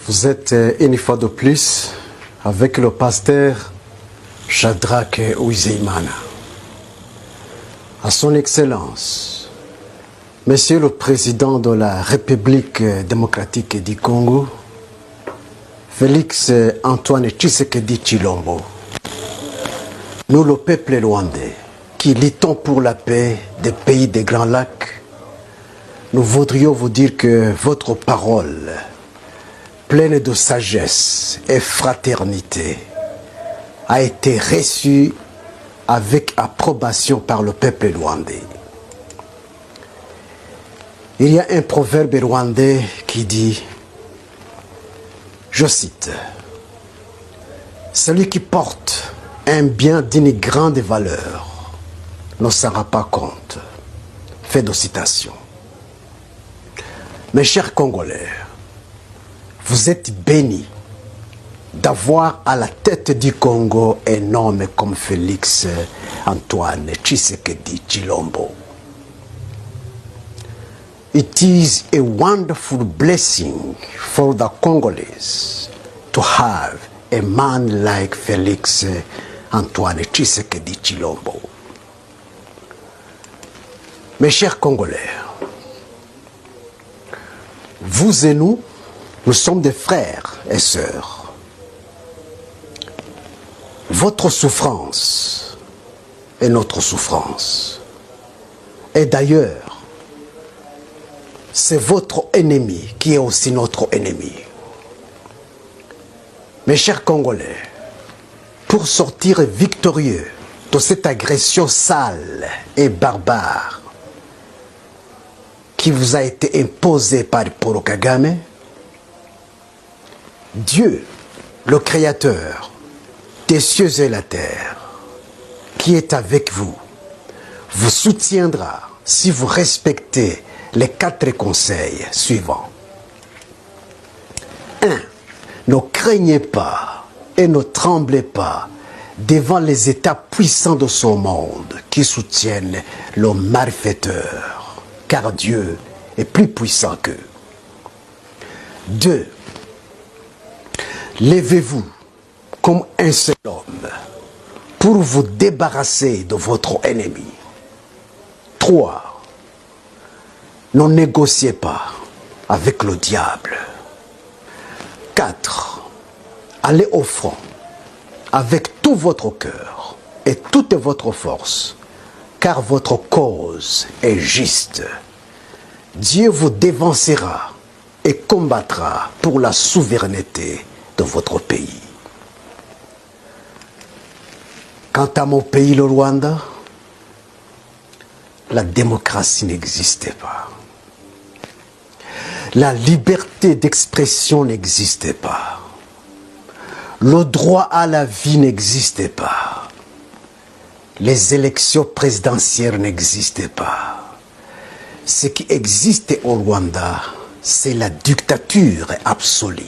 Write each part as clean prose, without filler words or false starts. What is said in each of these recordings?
Vous êtes une fois de plus avec le pasteur Shadrach Uwizeyimana. À son Excellence, Monsieur le Président de la République démocratique du Congo, Félix Antoine Tshisekedi Tshilombo, nous le peuple rwandais, qui luttons pour la paix des pays des Grands Lacs, nous voudrions vous dire que votre parole, pleine de sagesse et fraternité, a été reçue avec approbation par le peuple rwandais. Il y a un proverbe rwandais qui dit, je cite, « Celui qui porte un bien d'une grande valeur ne s'en rend pas compte. » Fait de citation. Mes chers Congolais, vous êtes bénis d'avoir à la tête du Congo un homme comme Félix Antoine Tshisekedi Tshilombo. It is a wonderful blessing for the Congolese to have a man like Félix Antoine Tshisekedi Tshilombo. Mes chers Congolais, vous et nous sommes des frères et sœurs. Votre souffrance est notre souffrance. Et d'ailleurs, c'est votre ennemi qui est aussi notre ennemi. Mes chers Congolais, pour sortir victorieux de cette agression sale et barbare qui vous a été imposée par Paul Kagame, Dieu, le Créateur des cieux et la terre, qui est avec vous, vous soutiendra si vous respectez les 4 conseils suivants. 1. Ne craignez pas et ne tremblez pas devant les États puissants de ce monde qui soutiennent le malfaiteur, car Dieu est plus puissant qu'eux. 2. Levez-vous comme un seul homme pour vous débarrasser de votre ennemi. 3. Ne négociez pas avec le diable. 4. Allez au front avec tout votre cœur et toute votre force, car votre cause est juste. Dieu vous dévancera et combattra pour la souveraineté de votre pays. Quant à mon pays, le Rwanda, la démocratie n'existait pas. La liberté d'expression n'existait pas. Le droit à la vie n'existait pas. Les élections présidentielles n'existaient pas. Ce qui existait au Rwanda, c'est la dictature absolue.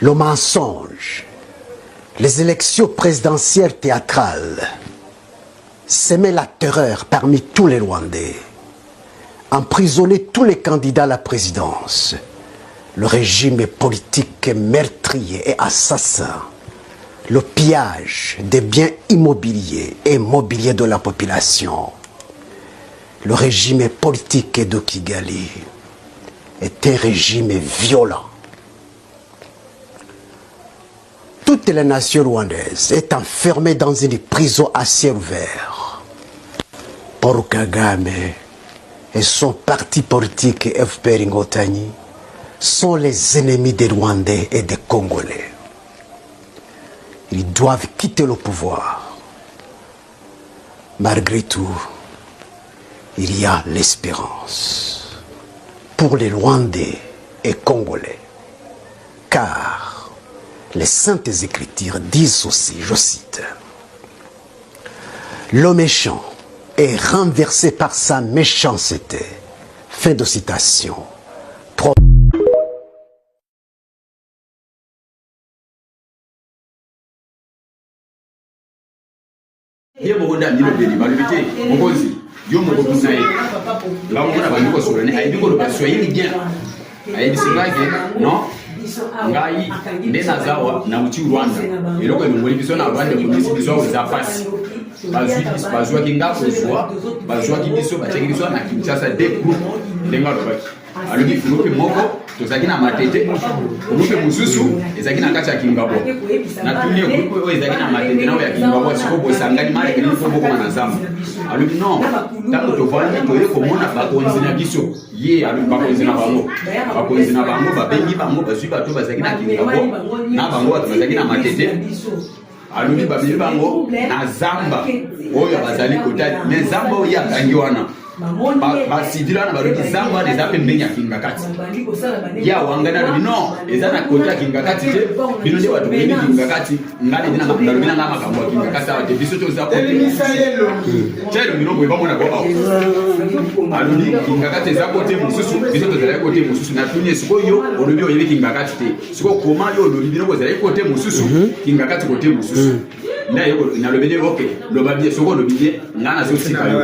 Le mensonge, les élections présidentielles théâtrales semaient la terreur parmi tous les Rwandais, emprisonnaient tous les candidats à la présidence. Le régime politique meurtrier et assassin, le pillage des biens immobiliers et mobiliers de la population. Le régime politique de Kigali est un régime violent. Toutes les nations rwandaises sont enfermées dans une prison à ciel ouvert. Paul Kagame et son parti politique FPR Ngotani sont les ennemis des Rwandais et des Congolais. Ils doivent quitter le pouvoir. Malgré tout, il y a l'espérance pour les Rwandais et Congolais. Car les Saintes Écritures disent aussi, je cite, « Le méchant est renversé par sa méchanceté. » Fin de citation. Hier, on a dit le ayebisinga non ngai nde nazawa na muti Rwanda eloko elongoli biso na Rwanda komisi biso oza pasi bazwaki nga kozwa bazwaki biso batiaki biso na Kinshasa de groupe ndenge alobaki alobi groupe moko tozalaki na matete groupe mosusu ezalaki na kati ya Kingabo natunie groupe oyo ezalaki na matete na oyo ya Kingabo siko bosangani maleke nini fo bokoma na zamba alobi non ntango tovandi toye komona bakonzi na biso ye alobi bakonzi na bango babengi bango bazwi bato bazalaki na Kingabo na bango bato bazalaki na matete alobi babili bango na zamba oyo bazali kotali mais zamba oyo akangi wana basidila wana balobi zamba wana eza pembeni ya Kingakati ya wangani alobi non eza na kota ya Kingakati te bino nde bato beni Kingakati ngani ndina nalobi nanga makambo ya Kingakati awa te biso toza kote chelo bino boye bamona bo awa alobi Kingakati eza kote mosusu biso tozalaki kote mosusu na tuni sikoyo olobi oyebi Kingakati te siko koma yo olobi bino bozalaki kote mosusu Kingakati kote mosusu na yoko na lobele oke lobabie soko lobie ngana zo tika yo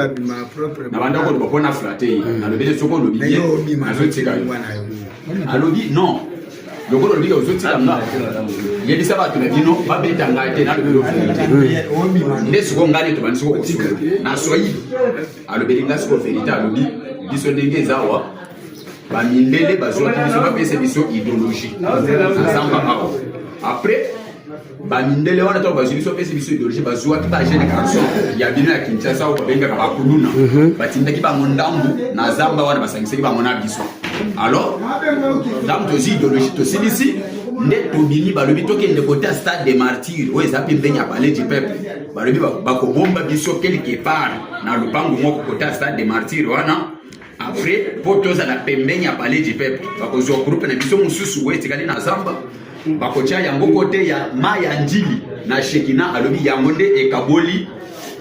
na banda ko bopona flatter na lobele soko lobie na zo tika yo alobi non lokolo lobie zo tika nga yebi sabato na bino babeta ngate na lobele nde soko ngani to banisoko kusula na soyi alobele nga soko verite alobi biso ndenge zawa ba mindele bazwa biso bapese biso idéologie ensemble après bamindele wana to bazili so pesi biso idéologie bazwa ki ba jeune garçon ya bino ya Kinshasa ko benga ba kuluna batindaki ba mondambu na zamba wana basangisaki ba mona biso alors ndambu to idéologie to silisi nde to bini balobi to kende côté stade des martyrs o eza pembeni ya palais du peuple balobi ba ko bomba biso quelque part na lupango moko côté stade des martyrs wana après potoza na pembeni ya palais du peuple bakozwa groupe na biso mususu wetikali na zamba bakocha yango kote ya maya njili na Shekina alobi yango nde ekaboli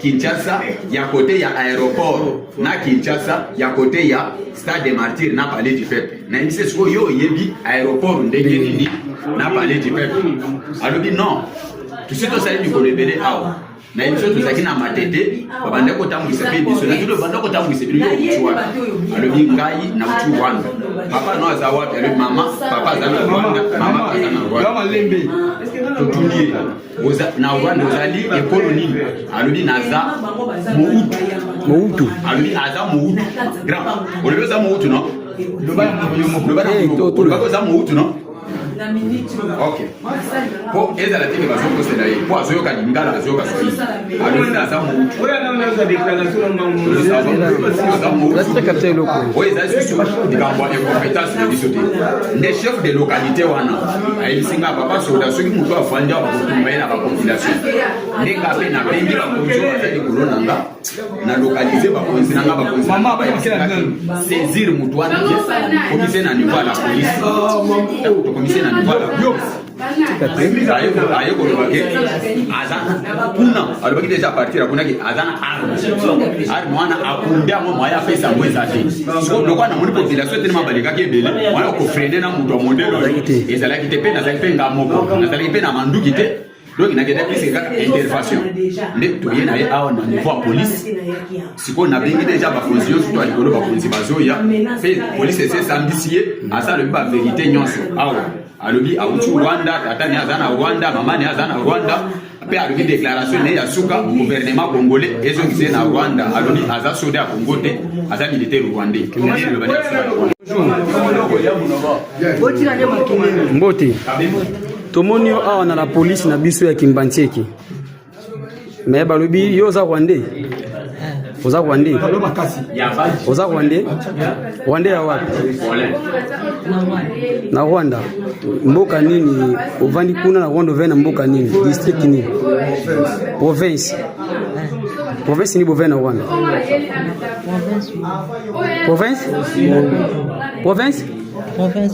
Kinshasa ya kote ya aéroport na Kinshasa ya kote ya stade des martyrs na palais du peuple na imse siko yo yebi aéroport ndenge nini na palais du peuple alobi non tusito sali du kolebele awa na imse tuzaki na matete babanda ko tambwisa pe biso na tulo banda ko tambwisa biso kuchwa alobi ngai na uchu Rwanda papa no azawa alobi mama papa azana Rwanda mama azana Rwanda tutulie oza na Rwanda ozali ekolo nini alobi naza muutu alobi aza muutu grand olobi za muutu no loba za muutu no ok po eza la tike bazo ko sela yi po azoyo ka lingala azoyo ka soyi alobi naza muutu la capter loko oui ça c'est dikambo ya compétence de bisoté les chefs de localité wana ayi singa papa soda soki mutu afanja ba kutumba na ba population ndeka pe na bengi ba konzo bazali kolonanga na localiser ba konzi nanga ba konzi mama ba saisir mutu wana commissaire na niveau la police to commissaire na niveau la police ayo ko lobake azana kuna alobaki déjà partir kuna ki azana arme wana akumbia mo moya pesa mweza te so lokwa na moni population tellement balika ke bele wana ko freiner na mutu modelo ezalaki te pe na zali pe ngamoko na zali pe na manduki te donc na kende pisi ka intervention nde to yena ye awa na niveau police siko na bengi déjà ba fonction surtout alikolo ba fonction bazoya pe police ese sambisie asa le ba vérité nyonso awa alobi autu Rwanda tata ni azana Rwanda mama ni azana Rwanda pe alobi déclaration ne ya suka gouvernement congolais ezo ngise na Rwanda alobi aza soda Congo te aza militaire rwandais mbote tomoni yo awa na la police na biso ya Kimbantieki mais balobi yo za Rwandais oza Rwandais oza Rwandais Rwandais ya wapi na Rwanda mboka nini ovandi kuna na Rwanda ovena mboka nini district nini province ni bovena Rwanda province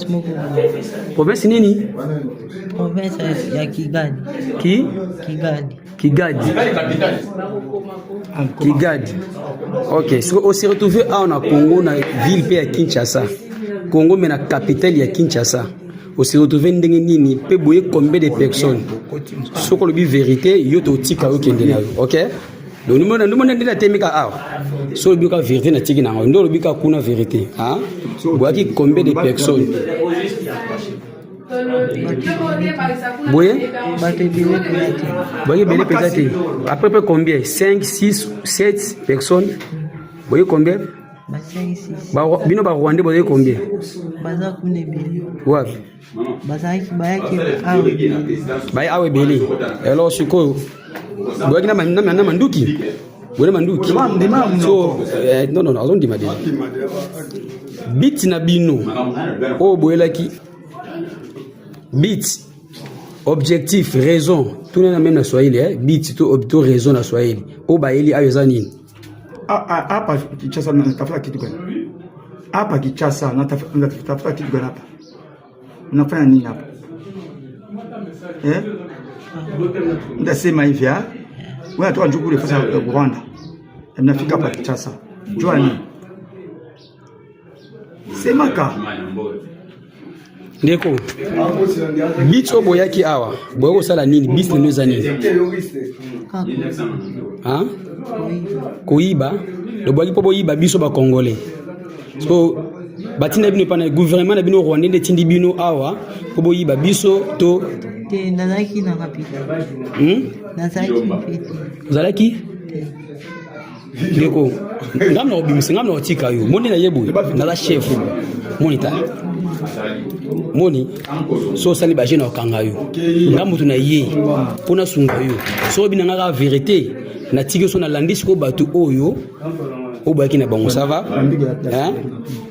moko province nini province ya Kigali Kigali. Ok, so on s'est retrouvé à Congo, na ville pe ya Kinshasa. Congo mais na capitale ya Kinshasa. On s'est retrouvé ndenge nini pe boye combien de personnes. So ko lobi vérité yo to tika yo kende na yo. OK? donc nous on ndina temika awa so le bika vérité na tiki na ndo le bika kuna vérité hein boaki combien de personnes oui boaki peut-être à peu près combien 5 6 7 personnes boaki combien bino ba Rwanda boaki combien baza kune bili wapi bazaki bayaki awe bay awe beli alors siko boaki na manduki bone manduki so non azon di madeli bit na bino o boelaki bit objectif raison tout na même na Swahili bit to raison na Swahili o baeli ayo zanini hapa Kinshasa natafuta kitu gani? Hapa Kinshasa natafuta kitu gani hapa? Unafanya nini hapa? Ndasema hivi wewe atoa njukule fasa Rwanda. Mnafika hapa Kinshasa. Jua nini? Sema ka. Ndeko. Bicho boyaki awa. Boyako sala nini? Business neza nini? Hein? Koiba. Le boyaki po boyiba biso ba Congolais. So batina bino pana gouvernement na bino Rwanda ndetindi bino awa po boyiba biso to te nazaki na rapide. Nazaki fete. Zalaki? Ndeko. Ngamna obimisi ngamna otika yo. Moni na yebu na la chef. Monita. Moni so sali ba jena okanga yo. Ngamutu na ye. Pona sunga yo. So binanga ka vérité na tiki so na landisi ko batu oyo. Obaki na bango ça va? Hein?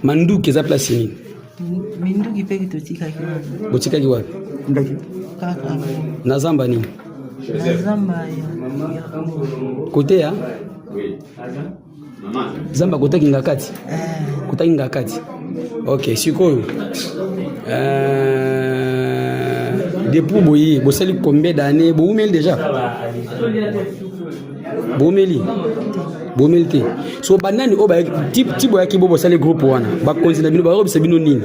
Manduki za place ni. Minduki pe kitotika kiwa. Botika kiwa. Ndaki. Kaka. Na zamba ni. Na zamba ya. Kote ya? Zamba kotaki ngakati. Kotaki ngakati. OK, sikoyo. Depuis boyi, bosali combien d'années? Boumeli déjà. Boumeli. Boumeli. So banani o ba type boyaki bo bosali groupe wana. Ba konzina bino ba robisa bino nini?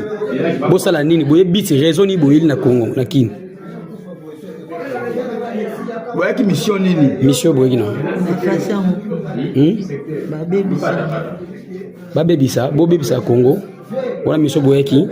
Bosala nini? Boye bit raison ni boyeli na Congo na kini. Boyaki mission nini? Mission boyaki na. Babebisa. Bobebisa Congo. Wala mission boyaki.